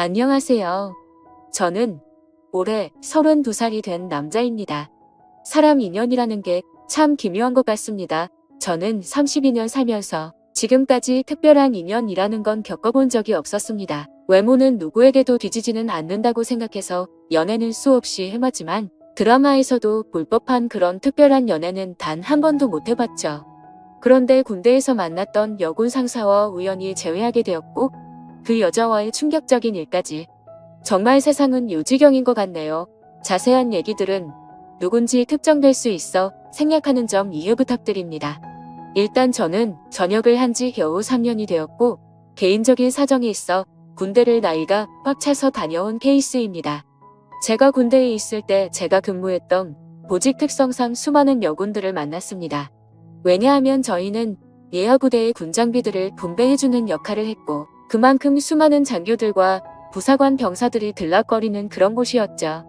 안녕하세요. 저는 올해 32살이 된 남자입니다. 사람 인연이라는 게 참 기묘한 것 같습니다. 저는 32년 살면서 지금까지 특별한 인연이라는 건 겪어본 적이 없었습니다. 외모는 누구에게도 뒤지지는 않는다고 생각해서 연애는 수없이 해봤지만 드라마에서도 볼 법한 그런 특별한 연애는 단 한 번도 못 해봤죠. 그런데 군대에서 만났던 여군 상사와 우연히 재회하게 되었고 그 여자와의 충격적인 일까지. 정말 세상은 요지경인 것 같네요. 자세한 얘기들은 누군지 특정될 수 있어 생략하는 점 이해 부탁드립니다. 일단 저는 전역을 한 지 겨우 3년이 되었고 개인적인 사정이 있어 군대를 나이가 꽉 차서 다녀온 케이스입니다. 제가 군대에 있을 때 제가 근무했던 보직 특성상 수많은 여군들을 만났습니다. 왜냐하면 저희는 예하 부대의 군장비들을 분배해주는 역할을 했고 그만큼 수많은 장교들과 부사관 병사들이 들락거리는 그런 곳이었죠.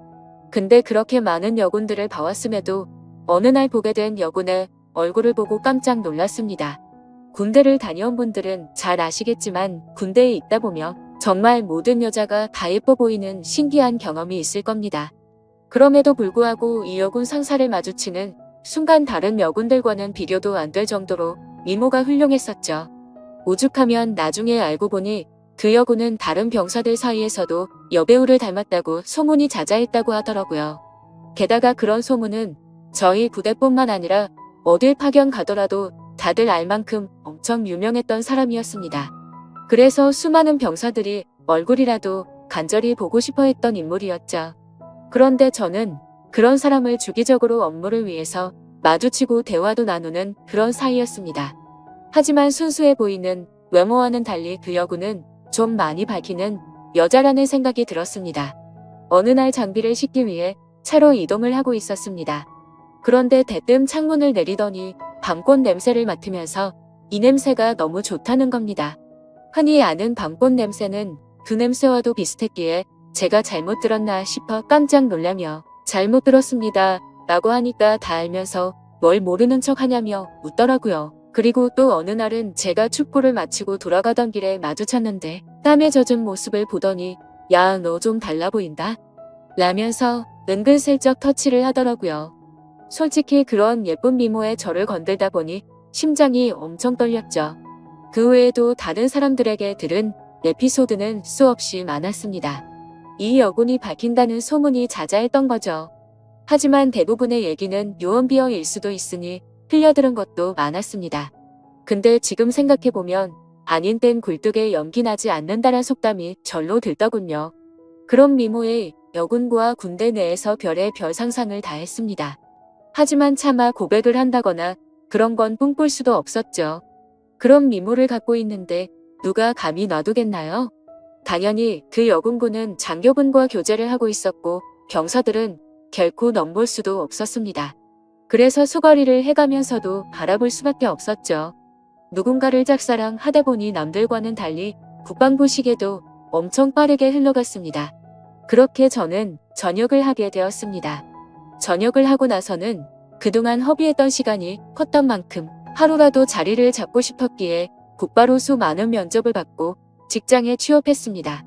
근데 그렇게 많은 여군들을 봐왔음에도 어느 날 보게 된 여군의 얼굴을 보고 깜짝 놀랐습니다. 군대를 다녀온 분들은 잘 아시겠지만 군대에 있다 보면 정말 모든 여자가 다 예뻐 보이는 신기한 경험이 있을 겁니다. 그럼에도 불구하고 이 여군 상사를 마주치는 순간 다른 여군들과는 비교도 안 될 정도로 미모가 훌륭했었죠. 오죽하면 나중에 알고 보니 그 여군은 다른 병사들 사이에서도 여배우를 닮았다고 소문이 자자했다고 하더라고요. 게다가 그런 소문은 저희 부대뿐만 아니라 어딜 파견 가더라도 다들 알 만큼 엄청 유명했던 사람이었습니다. 그래서 수많은 병사들이 얼굴이라도 간절히 보고 싶어 했던 인물이었죠. 그런데 저는 그런 사람을 주기적으로 업무를 위해서 마주치고 대화도 나누는 그런 사이였습니다. 하지만 순수해 보이는 외모와는 달리 그 여군은 좀 많이 밝히는 여자라는 생각이 들었습니다. 어느 날 장비를 싣기 위해 차로 이동을 하고 있었습니다. 그런데 대뜸 창문을 내리더니 밤꽃 냄새를 맡으면서 이 냄새가 너무 좋다는 겁니다. 흔히 아는 밤꽃 냄새는 그 냄새와도 비슷했기에 제가 잘못 들었나 싶어 깜짝 놀라며 잘못 들었습니다 라고 하니까 다 알면서 뭘 모르는 척 하냐며 묻더라고요. 그리고 또 어느 날은 제가 축구를 마치고 돌아가던 길에 마주쳤는데 땀에 젖은 모습을 보더니 야, 너 좀 달라 보인다 라면서 은근슬쩍 터치를 하더라고요. 솔직히 그런 예쁜 미모에 저를 건들다 보니 심장이 엄청 떨렸죠. 그 외에도 다른 사람들에게 들은 에피소드는 수없이 많았습니다. 이 여군이 밝힌다는 소문이 자자했던 거죠. 하지만 대부분의 얘기는 유언비어일 수도 있으니 흘려들은 것도 많았습니다. 근데 지금 생각해보면 아닌 땐 굴뚝에 연기 나지 않는다란 속담이 절로 들더군요. 그런 미모의 여군과 군대 내에서 별의 별 상상을 다 했습니다. 하지만 차마 고백을 한다거나 그런 건 꿈꿀 수도 없었죠. 그런 미모를 갖고 있는데 누가 감히 놔두겠나요? 당연히 그 여군군은 장교분과 교제를 하고 있었고 병사들은 결코 넘볼 수도 없었습니다. 그래서 수거리를 해가면서도 바라볼 수밖에 없었죠. 누군가를 짝사랑하다 보니 남들과는 달리 국방부 시계도 엄청 빠르게 흘러갔습니다. 그렇게 저는 전역을 하게 되었습니다. 전역을 하고 나서는 그동안 허비했던 시간이 컸던 만큼 하루라도 자리를 잡고 싶었기에 곧바로 수많은 면접을 받고 직장에 취업했습니다.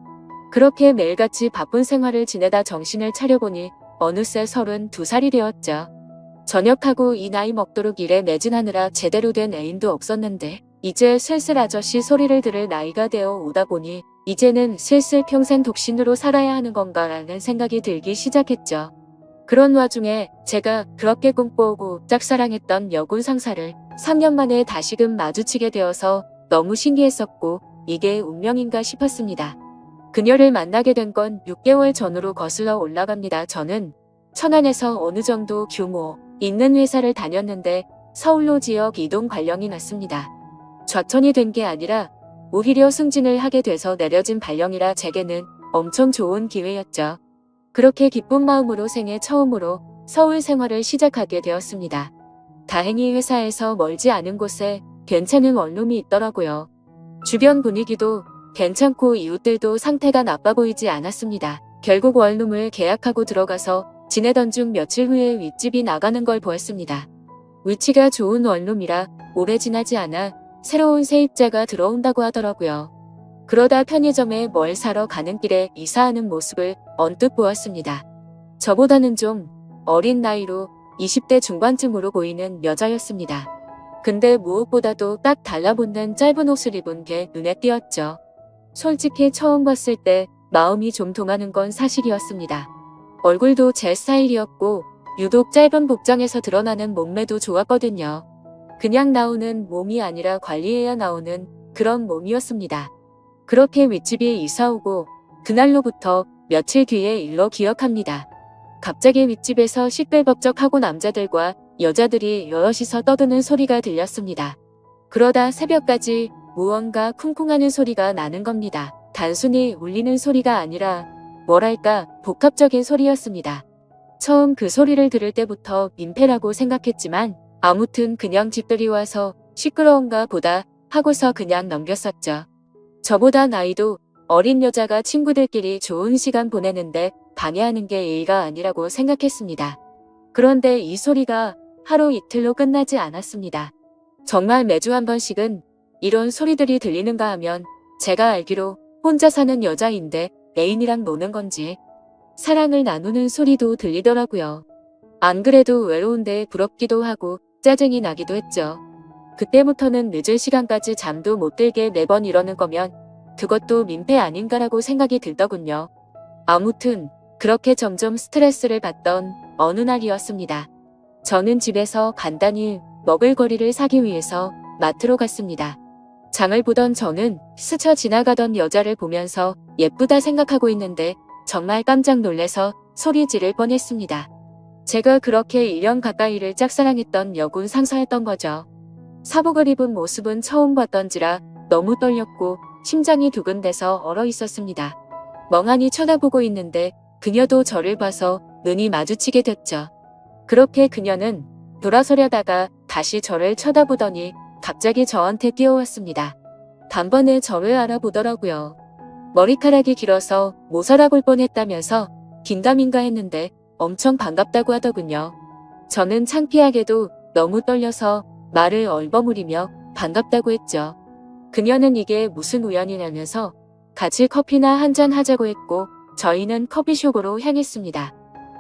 그렇게 매일같이 바쁜 생활을 지내다 정신을 차려보니 어느새 32살이 되었죠. 전역하고 이 나이 먹도록 일에 매진하느라 제대로 된 애인도 없었는데 이제 슬슬 아저씨 소리를 들을 나이가 되어 오다 보니 이제는 슬슬 평생 독신으로 살아야 하는 건가라는 생각이 들기 시작했죠. 그런 와중에 제가 그렇게 꿈꿔오고 짝사랑했던 여군 상사를 3년 만에 다시금 마주치게 되어서 너무 신기했었고 이게 운명인가 싶었습니다. 그녀를 만나게 된 건 6개월 전으로 거슬러 올라갑니다. 저는 천안에서 어느 정도 규모 있는 회사를 다녔는데 서울로 지역 이동 발령이 났습니다. 좌천이 된 게 아니라 오히려 승진을 하게 돼서 내려진 발령이라 제게는 엄청 좋은 기회였죠. 그렇게 기쁜 마음으로 생애 처음으로 서울 생활을 시작하게 되었습니다. 다행히 회사에서 멀지 않은 곳에 괜찮은 원룸이 있더라고요. 주변 분위기도 괜찮고 이웃들도 상태가 나빠 보이지 않았습니다. 결국 원룸을 계약하고 들어가서 지내던 중 며칠 후에 윗집이 나가는 걸 보았습니다. 위치가 좋은 원룸이라 오래 지나지 않아 새로운 세입자가 들어온다고 하더라고요. 그러다 편의점에 뭘 사러 가는 길에 이사하는 모습을 언뜻 보았습니다. 저보다는 좀 어린 나이로 20대 중반쯤으로 보이는 여자였습니다. 근데 무엇보다도 딱 달라붙는 짧은 옷을 입은 게 눈에 띄었죠. 솔직히 처음 봤을 때 마음이 좀 동하는 건 사실이었습니다. 얼굴도 제 스타일이었고 유독 짧은 복장에서 드러나는 몸매도 좋았거든요. 그냥 나오는 몸이 아니라 관리해야 나오는 그런 몸이었습니다. 그렇게 윗집에 이사오고 그날로부터 며칠 뒤의 일로 기억합니다. 갑자기 윗집에서 시끌벅적하고 남자들과 여자들이 여럿이서 떠드는 소리가 들렸습니다. 그러다 새벽까지 무언가 쿵쿵하는 소리가 나는 겁니다. 단순히 울리는 소리가 아니라 뭐랄까 복합적인 소리였습니다. 처음 그 소리를 들을 때부터 민폐라고 생각했지만 아무튼 그냥 집들이 와서 시끄러운가 보다 하고서 그냥 넘겼었죠. 저보다 나이도 어린 여자가 친구들끼리 좋은 시간 보내는데 방해하는 게 예의가 아니라고 생각했습니다. 그런데 이 소리가 하루 이틀로 끝나지 않았습니다. 정말 매주 한 번씩은 이런 소리들이 들리는가 하면 제가 알기로 혼자 사는 여자인데 애인이랑 노는 건지 사랑을 나누는 소리도 들리더라고요. 안 그래도 외로운데 부럽기도 하고 짜증이 나기도 했죠. 그때부터는 늦은 시간까지 잠도 못 들게 매번 이러는 거면 그것도 민폐 아닌가라고 생각이 들더군요. 아무튼 그렇게 점점 스트레스를 받던 어느 날이었습니다. 저는 집에서 간단히 먹을거리를 사기 위해서 마트로 갔습니다. 장을 보던 저는 스쳐 지나가던 여자를 보면서 예쁘다 생각하고 있는데 정말 깜짝 놀래서 소리 지를 뻔했습니다. 제가 그렇게 1년 가까이를 짝사랑했던 여군 상사였던 거죠. 사복을 입은 모습은 처음 봤던지라 너무 떨렸고 심장이 두근대서 얼어 있었습니다. 멍하니 쳐다보고 있는데 그녀도 저를 봐서 눈이 마주치게 됐죠. 그렇게 그녀는 돌아서려다가 다시 저를 쳐다보더니 갑자기 저한테 뛰어왔습니다. 단번에 저를 알아보더라고요. 머리카락이 길어서 모자라볼 뻔했다면서 긴가민가 했는데 엄청 반갑다고 하더군요. 저는 창피하게도 너무 떨려서 말을 얼버무리며 반갑다고 했죠. 그녀는 이게 무슨 우연이냐면서 같이 커피나 한잔 하자고 했고 저희는 커피숍으로 향했습니다.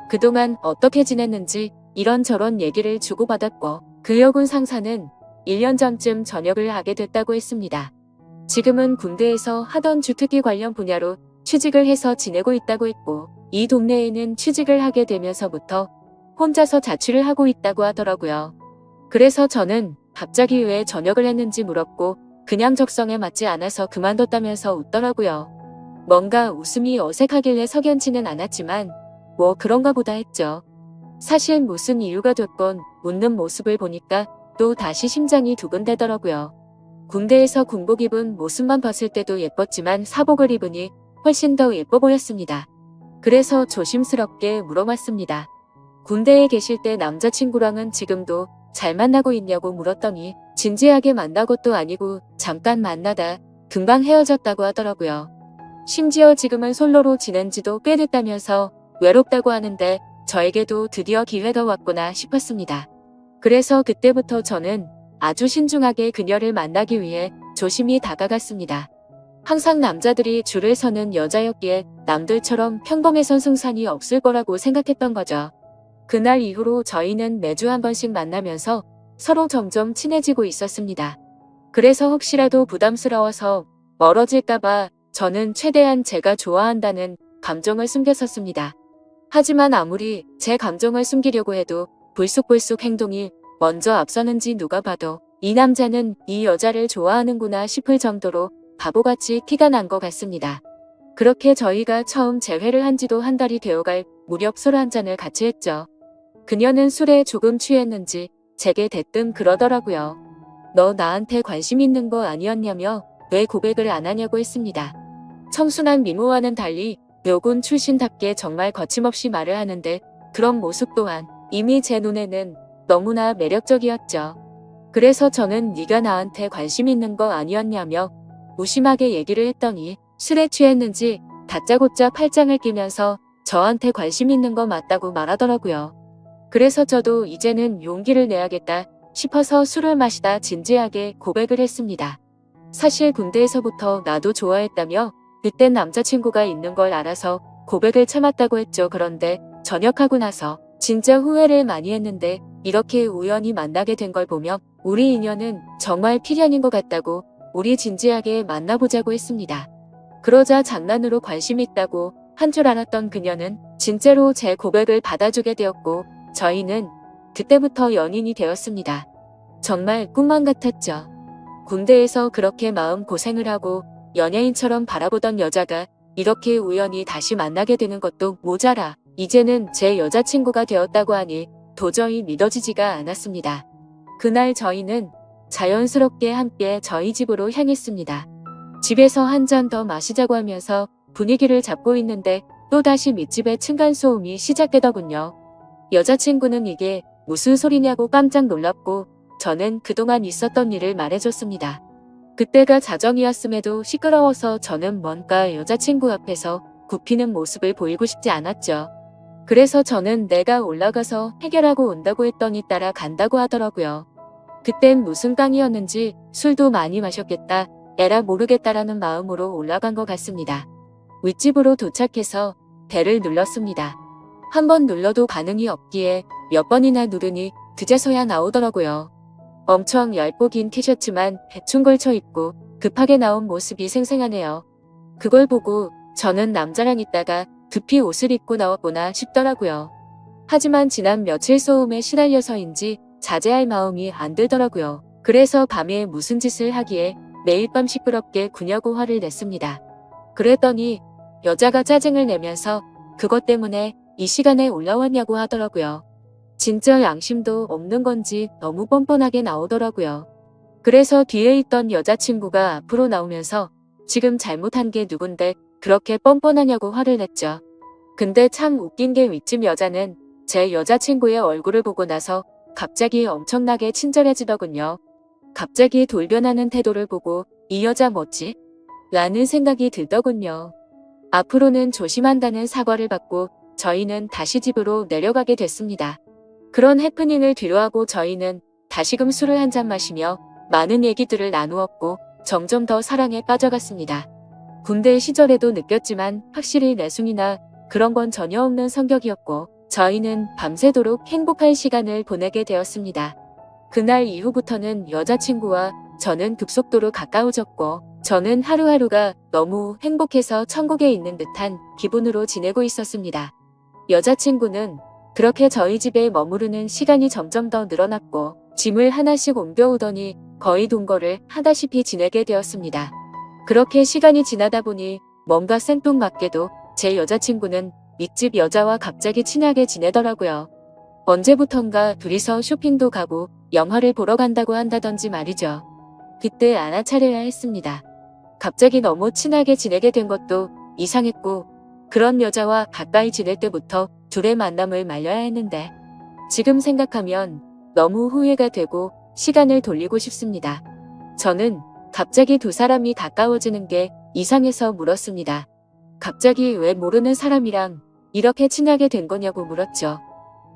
그동안 어떻게 지냈는지 이런저런 얘기를 주고받았고 그 여군 상사는 1년 전쯤 전역을 하게 됐다고 했습니다. 지금은 군대에서 하던 주특기 관련 분야로 취직을 해서 지내고 있다고 했고 이 동네에는 취직을 하게 되면서부터 혼자서 자취를 하고 있다고 하더라고요. 그래서 저는 갑자기 왜 전역을 했는지 물었고 그냥 적성에 맞지 않아서 그만뒀다면서 웃더라고요. 뭔가 웃음이 어색하길래 석연치는 않았지만 뭐 그런가 보다 했죠. 사실 무슨 이유가 됐건 웃는 모습을 보니까 또 다시 심장이 두근대더라고요. 군대에서 군복 입은 모습만 봤을 때도 예뻤지만 사복을 입으니 훨씬 더 예뻐 보였습니다. 그래서 조심스럽게 물어봤습니다. 군대에 계실 때 남자친구랑은 지금도 잘 만나고 있냐고 물었더니 진지하게 만난 것도 아니고 잠깐 만나다 금방 헤어졌다고 하더라고요. 심지어 지금은 솔로로 지낸 지도 꽤 됐다면서 외롭다고 하는데 저에게도 드디어 기회가 왔구나 싶었습니다. 그래서 그때부터 저는 아주 신중하게 그녀를 만나기 위해 조심히 다가갔습니다. 항상 남자들이 줄을 서는 여자였기에 남들처럼 평범해선 승산이 없을 거라고 생각했던 거죠. 그날 이후로 저희는 매주 한 번씩 만나면서 서로 점점 친해지고 있었습니다. 그래서 혹시라도 부담스러워서 멀어질까봐 저는 최대한 제가 좋아한다는 감정을 숨겼었습니다. 하지만 아무리 제 감정을 숨기려고 해도 불쑥불쑥 행동이 먼저 앞서는지 누가 봐도 이 남자는 이 여자를 좋아하는구나 싶을 정도로 바보같이 티가 난 것 같습니다. 그렇게 저희가 처음 재회를 한 지도 한 달이 되어갈 무렵 술 한 잔을 같이 했죠. 그녀는 술에 조금 취했는지 제게 대뜸 그러더라고요. 너 나한테 관심 있는 거 아니었냐며 왜 고백을 안 하냐고 했습니다. 청순한 미모와는 달리 여군 출신답게 정말 거침없이 말을 하는데 그런 모습 또한 이미 제 눈에는 너무나 매력적이었죠. 그래서 저는 네가 나한테 관심 있는 거 아니었냐며 무심하게 얘기를 했더니 술에 취했는지 다짜고짜 팔짱을 끼면서 저한테 관심 있는 거 맞다고 말하더라고요. 그래서 저도 이제는 용기를 내야겠다 싶어서 술을 마시다 진지하게 고백을 했습니다. 사실 군대에서부터 나도 좋아했다며 그땐 남자친구가 있는 걸 알아서 고백을 참았다고 했죠. 그런데 전역하고 나서 진짜 후회를 많이 했는데 이렇게 우연히 만나게 된 걸 보면 우리 인연은 정말 필연인 것 같다고 우리 진지하게 만나보자고 했습니다. 그러자 장난으로 관심 있다고 한 줄 알았던 그녀는 진짜로 제 고백을 받아주게 되었고 저희는 그때부터 연인이 되었습니다. 정말 꿈만 같았죠. 군대에서 그렇게 마음 고생을 하고 연예인처럼 바라보던 여자가 이렇게 우연히 다시 만나게 되는 것도 모자라 이제는 제 여자친구가 되었다고 하니 도저히 믿어지지가 않았습니다. 그날 저희는 자연스럽게 함께 저희 집으로 향했습니다. 집에서 한 잔 더 마시자고 하면서 분위기를 잡고 있는데 또다시 밑집에 층간소음이 시작되더군요. 여자친구는 이게 무슨 소리냐고 깜짝 놀랐고 저는 그동안 있었던 일을 말해줬습니다. 그때가 자정이었음에도 시끄러워서 저는 뭔가 여자친구 앞에서 굽히는 모습을 보이고 싶지 않았죠. 그래서 저는 내가 올라가서 해결하고 온다고 했더니 따라간다고 하더라고요. 그땐 무슨 깡이었는지 술도 많이 마셨겠다, 에라 모르겠다라는 마음으로 올라간 것 같습니다. 윗집으로 도착해서 벨을 눌렀습니다. 한 번 눌러도 반응이 없기에 몇 번이나 누르니 그제서야 나오더라고요. 엄청 얇고 긴 티셔츠만 대충 걸쳐 입고 급하게 나온 모습이 생생하네요. 그걸 보고 저는 남자랑 있다가 급히 옷을 입고 나왔구나 싶더라고요. 하지만 지난 며칠 소음에 시달려서인지 자제할 마음이 안 들더라고요. 그래서 밤에 무슨 짓을 하기에 매일 밤 시끄럽게 구냐고 화를 냈습니다. 그랬더니 여자가 짜증을 내면서 그것 때문에 이 시간에 올라왔냐고 하더라고요. 진짜 양심도 없는 건지 너무 뻔뻔하게 나오더라고요. 그래서 뒤에 있던 여자친구가 앞으로 나오면서 지금 잘못한 게 누군데 그렇게 뻔뻔하냐고 화를 냈죠. 근데 참 웃긴 게 윗집 여자는 제 여자친구의 얼굴을 보고 나서 갑자기 엄청나게 친절해지더군요. 갑자기 돌변하는 태도를 보고 이 여자 뭐지? 라는 생각이 들더군요. 앞으로는 조심한다는 사과를 받고 저희는 다시 집으로 내려가게 됐습니다. 그런 해프닝을 뒤로하고 저희는 다시금 술을 한 잔 마시며 많은 얘기들을 나누었고 점점 더 사랑에 빠져갔습니다. 군대 시절에도 느꼈지만 확실히 내숭이나 그런 건 전혀 없는 성격이었고 저희는 밤새도록 행복한 시간을 보내게 되었습니다. 그날 이후부터는 여자친구와 저는 급속도로 가까워졌고 저는 하루하루가 너무 행복해서 천국에 있는 듯한 기분으로 지내고 있었습니다. 여자친구는 그렇게 저희 집에 머무르는 시간이 점점 더 늘어났고 짐을 하나씩 옮겨오더니 거의 동거를 하다시피 지내게 되었습니다. 그렇게 시간이 지나다 보니 뭔가 생뚱맞게도 제 여자친구는 밑집 여자와 갑자기 친하게 지내더라고요. 언제부턴가 둘이서 쇼핑도 가고 영화를 보러 간다고 한다던지 말이죠. 그때 알아차려야 했습니다. 갑자기 너무 친하게 지내게 된 것도 이상했고 그런 여자와 가까이 지낼 때부터 둘의 만남을 말려야 했는데 지금 생각하면 너무 후회가 되고 시간을 돌리고 싶습니다. 저는 갑자기 두 사람이 가까워지는 게 이상해서 물었습니다. 갑자기 왜 모르는 사람이랑 이렇게 친하게 된 거냐고 물었죠.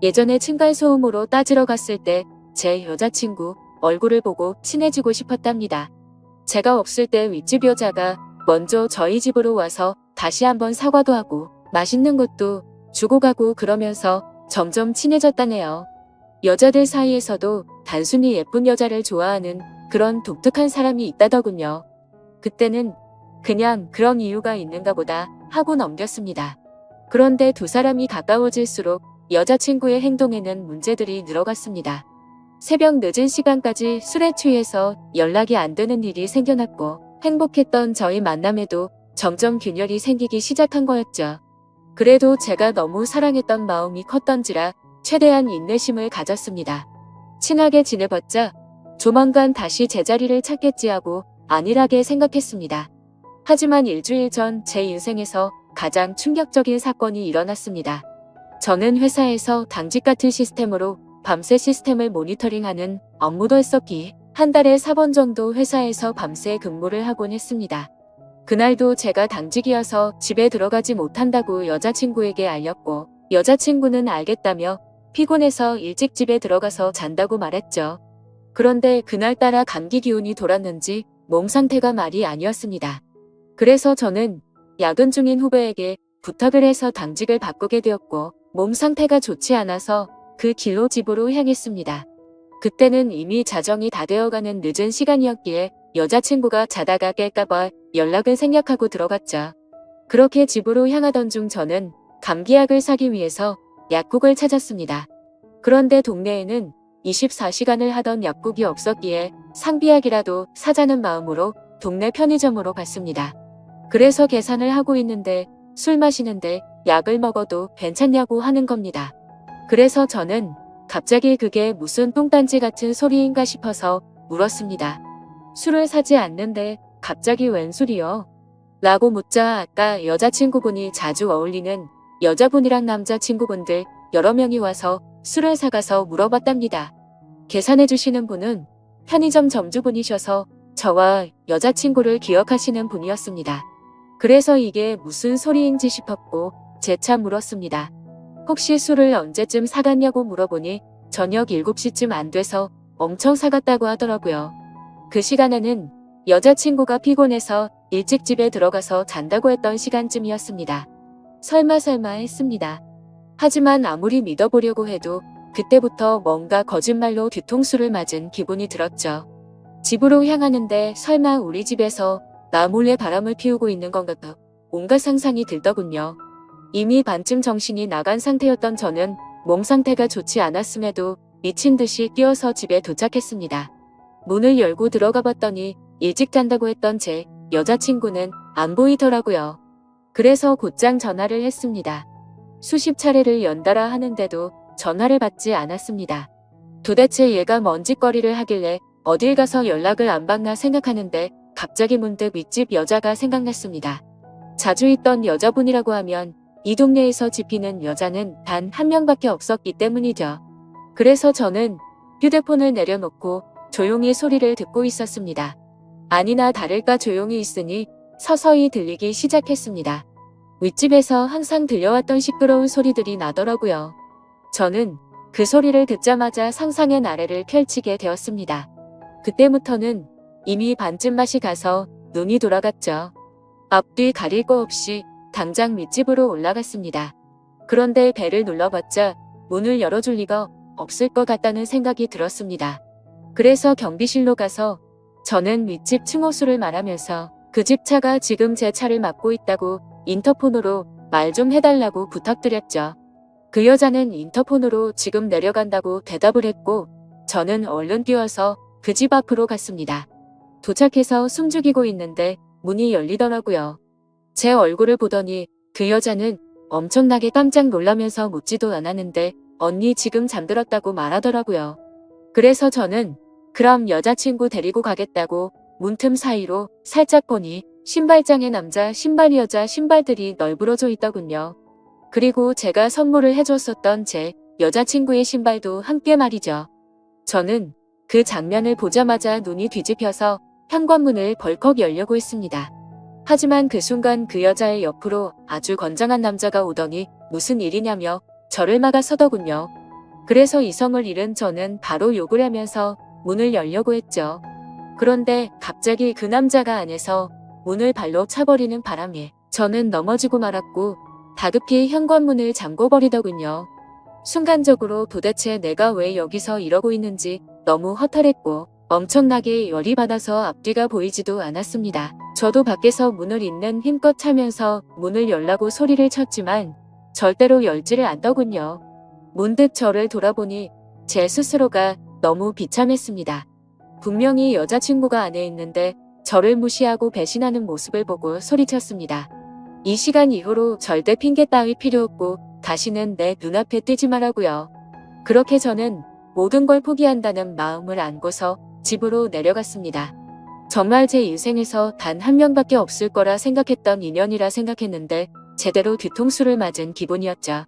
예전에 층간소음으로 따지러 갔을 때 제 여자친구 얼굴을 보고 친해지고 싶었답니다. 제가 없을 때 윗집 여자가 먼저 저희 집으로 와서 다시 한번 사과도 하고 맛있는 것도 주고 가고 그러면서 점점 친해졌다네요. 여자들 사이에서도 단순히 예쁜 여자를 좋아하는 그런 독특한 사람이 있다더군요. 그때는 그냥 그런 이유가 있는가 보다 하고 넘겼습니다. 그런데 두 사람이 가까워질수록 여자친구의 행동에는 문제들이 늘어갔습니다. 새벽 늦은 시간까지 술에 취해서 연락이 안 되는 일이 생겨났고 행복했던 저희 만남에도 점점 균열이 생기기 시작한 거였죠. 그래도 제가 너무 사랑했던 마음이 컸던지라 최대한 인내심을 가졌습니다. 친하게 지내봤자 조만간 다시 제자리를 찾겠지 하고 안일하게 생각했습니다. 하지만 일주일 전 제 인생에서 가장 충격적인 사건이 일어났습니다. 저는 회사에서 당직 같은 시스템으로 밤새 시스템을 모니터링하는 업무도 했었기에 한 달에 4번 정도 회사에서 밤새 근무를 하곤 했습니다. 그날도 제가 당직이어서 집에 들어가지 못한다고 여자친구에게 알렸고 여자친구는 알겠다며 피곤해서 일찍 집에 들어가서 잔다고 말했죠. 그런데 그날따라 감기 기운이 돌았는지 몸 상태가 말이 아니었습니다. 그래서 저는 야근 중인 후배에게 부탁을 해서 당직을 바꾸게 되었고 몸 상태가 좋지 않아서 그 길로 집으로 향했습니다. 그때는 이미 자정이 다 되어가는 늦은 시간이었기에 여자친구가 자다가 깰까봐 연락을 생략하고 들어갔죠. 그렇게 집으로 향하던 중 저는 감기약을 사기 위해서 약국을 찾았습니다. 그런데 동네에는 24시간을 하던 약국이 없었기에 상비약이라도 사자는 마음으로 동네 편의점으로 갔습니다. 그래서 계산을 하고 있는데 술 마시는데 약을 먹어도 괜찮냐고 하는 겁니다. 그래서 저는 갑자기 그게 무슨 똥단지 같은 소리인가 싶어서 물었습니다. 술을 사지 않는데 갑자기 웬 술이요? 라고 묻자 아까 여자친구분이 자주 어울리는 여자분이랑 남자친구분들 여러 명이 와서 술을 사가서 물어봤답니다. 계산해주시는 분은 편의점 점주분이셔서 저와 여자친구를 기억하시는 분이었습니다. 그래서 이게 무슨 소리인지 싶었고 재차 물었습니다. 혹시 술을 언제쯤 사갔냐고 물어보니 저녁 7시쯤 안 돼서 엄청 사갔다고 하더라고요. 그 시간에는 여자친구가 피곤해서 일찍 집에 들어가서 잔다고 했던 시간쯤이었습니다. 설마 했습니다. 하지만 아무리 믿어보려고 해도 그때부터 뭔가 거짓말로 뒤통수를 맞은 기분이 들었죠. 집으로 향하는데 설마 우리 집에서 나 몰래 바람을 피우고 있는 건가 온갖 상상이 들더군요. 이미 반쯤 정신이 나간 상태였던 저는 몸 상태가 좋지 않았음에도 미친 듯이 뛰어서 집에 도착했습니다. 문을 열고 들어가 봤더니 일찍 잔다고 했던 제 여자친구는 안 보이더라고요. 그래서 곧장 전화를 했습니다. 수십 차례를 연달아 하는데도 전화를 받지 않았습니다. 도대체 얘가 뭔 짓거리를 하길래 어딜 가서 연락을 안 받나 생각하는데 갑자기 문득 윗집 여자가 생각났습니다. 자주 있던 여자분이라고 하면 이 동네에서 집히는 여자는 단 한 명밖에 없었기 때문이죠. 그래서 저는 휴대폰을 내려놓고 조용히 소리를 듣고 있었습니다. 아니나 다를까 조용히 있으니 서서히 들리기 시작했습니다. 윗집에서 항상 들려왔던 시끄러운 소리들이 나더라고요. 저는 그 소리를 듣자마자 상상의 나래를 펼치게 되었습니다. 그때부터는 이미 반쯤 맛이 가서 눈이 돌아갔죠. 앞뒤 가릴 거 없이 당장 윗집으로 올라갔습니다. 그런데 배를 눌러봤자 문을 열어줄 리가 없을 것 같다는 생각이 들었습니다. 그래서 경비실로 가서 저는 윗집 층호수를 말하면서 그 집 차가 지금 제 차를 막고 있다고 인터폰으로 말 좀 해달라고 부탁드렸죠. 그 여자는 인터폰으로 지금 내려간다고 대답을 했고 저는 얼른 뛰어서 그 집 앞으로 갔습니다. 도착해서 숨죽이고 있는데 문이 열리더라고요. 제 얼굴을 보더니 그 여자는 엄청나게 깜짝 놀라면서 묻지도 않았는데 언니 지금 잠들었다고 말하더라고요. 그래서 저는 그럼 여자친구 데리고 가겠다고 문틈 사이로 살짝 보니 신발장에 남자 신발 여자 신발들이 널브러져 있더군요. 그리고 제가 선물을 해줬었던 제 여자친구의 신발도 함께 말이죠. 저는 그 장면을 보자마자 눈이 뒤집혀서 현관문을 벌컥 열려고 했습니다. 하지만 그 순간 그 여자의 옆으로 아주 건장한 남자가 오더니 무슨 일이냐며 저를 막아서더군요. 그래서 이성을 잃은 저는 바로 욕을 하면서 문을 열려고 했죠. 그런데 갑자기 그 남자가 안에서 문을 발로 차버리는 바람에 저는 넘어지고 말았고 다급히 현관문을 잠궈버리더군요. 순간적으로 도대체 내가 왜 여기서 이러고 있는지 너무 허탈했고 엄청나게 열이 받아서 앞뒤가 보이지도 않았습니다. 저도 밖에서 문을 있는 힘껏 차면서 문을 열라고 소리를 쳤지만 절대로 열지를 않더군요. 문득 저를 돌아보니 제 스스로가 너무 비참했습니다. 분명히 여자친구가 안에 있는데 저를 무시하고 배신하는 모습을 보고 소리쳤습니다. 이 시간 이후로 절대 핑계 따위 필요 없고 다시는 내 눈앞에 뜨지 말라고요. 그렇게 저는 모든 걸 포기한다는 마음을 안고서 집으로 내려갔습니다. 정말 제 인생에서 단 한 명밖에 없을 거라 생각했던 인연이라 생각했는데 제대로 뒤통수를 맞은 기분이었죠.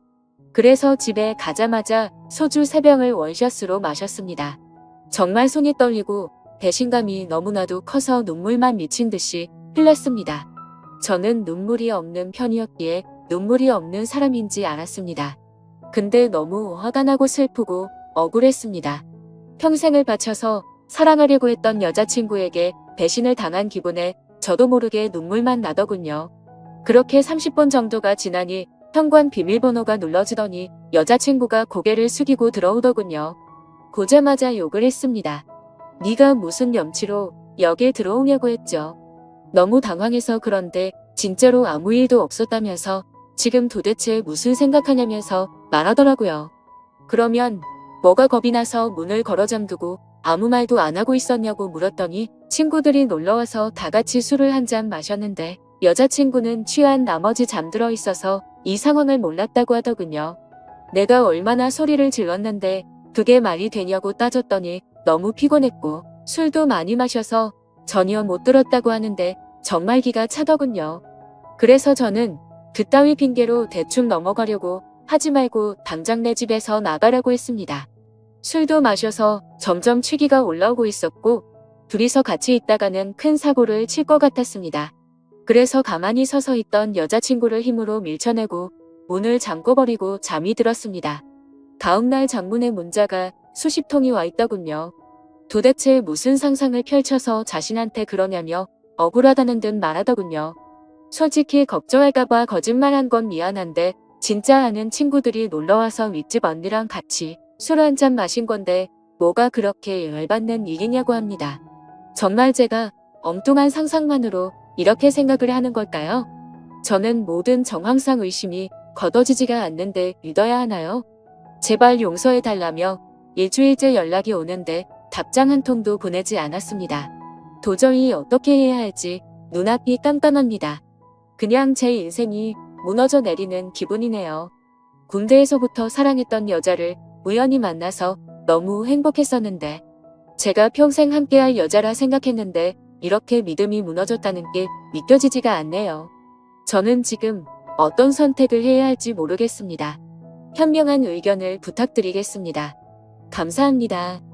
그래서 집에 가자마자 소주 3병을 원샷으로 마셨습니다. 정말 손이 떨리고 배신감이 너무나도 커서 눈물만 미친 듯이 흘렸습니다. 저는 눈물이 없는 편이었기에 눈물이 없는 사람인지 알았습니다. 근데 너무 화가 나고 슬프고 억울했습니다. 평생을 바쳐서 사랑하려고 했던 여자친구에게 배신을 당한 기분에 저도 모르게 눈물만 나더군요. 그렇게 30분 정도가 지나니 현관 비밀번호가 눌러지더니 여자친구가 고개를 숙이고 들어오더군요. 보자마자 욕을 했습니다. 네가 무슨 염치로 여기에 들어오냐고 했죠. 너무 당황해서 그런데 진짜로 아무 일도 없었다면서 지금 도대체 무슨 생각하냐면서 말하더라고요. 그러면 뭐가 겁이 나서 문을 걸어 잠그고 아무 말도 안 하고 있었냐고 물었더니 친구들이 놀러와서 다 같이 술을 한 잔 마셨는데 여자친구는 취한 나머지 잠들어 있어서 이 상황을 몰랐다고 하더군요. 내가 얼마나 소리를 질렀는데 그게 말이 되냐고 따졌더니 너무 피곤했고 술도 많이 마셔서 전혀 못 들었다고 하는데 정말 기가 차더군요. 그래서 저는 그따위 핑계로 대충 넘어가려고 하지 말고 당장 내 집에서 나가라고 했습니다. 술도 마셔서 점점 취기가 올라오고 있었고 둘이서 같이 있다가는 큰 사고를 칠 것 같았습니다. 그래서 가만히 서서 있던 여자친구를 힘으로 밀쳐내고 문을 잠궈버리고 잠이 들었습니다. 다음날 장문의 문자가 수십 통이 와 있더군요. 도대체 무슨 상상을 펼쳐서 자신한테 그러냐며 억울하다는 듯 말하더군요. 솔직히 걱정할까봐 거짓말한 건 미안한데 진짜 아는 친구들이 놀러와서 윗집 언니랑 같이 술 한 잔 마신 건데 뭐가 그렇게 열받는 일이냐고 합니다. 정말 제가 엉뚱한 상상만으로 이렇게 생각을 하는 걸까요? 저는 모든 정황상 의심이 걷어지지가 않는데 믿어야 하나요? 제발 용서해달라며 일주일째 연락이 오는데 답장 한 통도 보내지 않았습니다. 도저히 어떻게 해야 할지 눈앞이 깜깜합니다. 그냥 제 인생이 무너져 내리는 기분이네요. 군대에서부터 사랑했던 여자를 우연히 만나서 너무 행복했었는데 제가 평생 함께할 여자라 생각했는데 이렇게 믿음이 무너졌다는 게 믿겨지지가 않네요. 저는 지금 어떤 선택을 해야 할지 모르겠습니다. 현명한 의견을 부탁드리겠습니다. 감사합니다.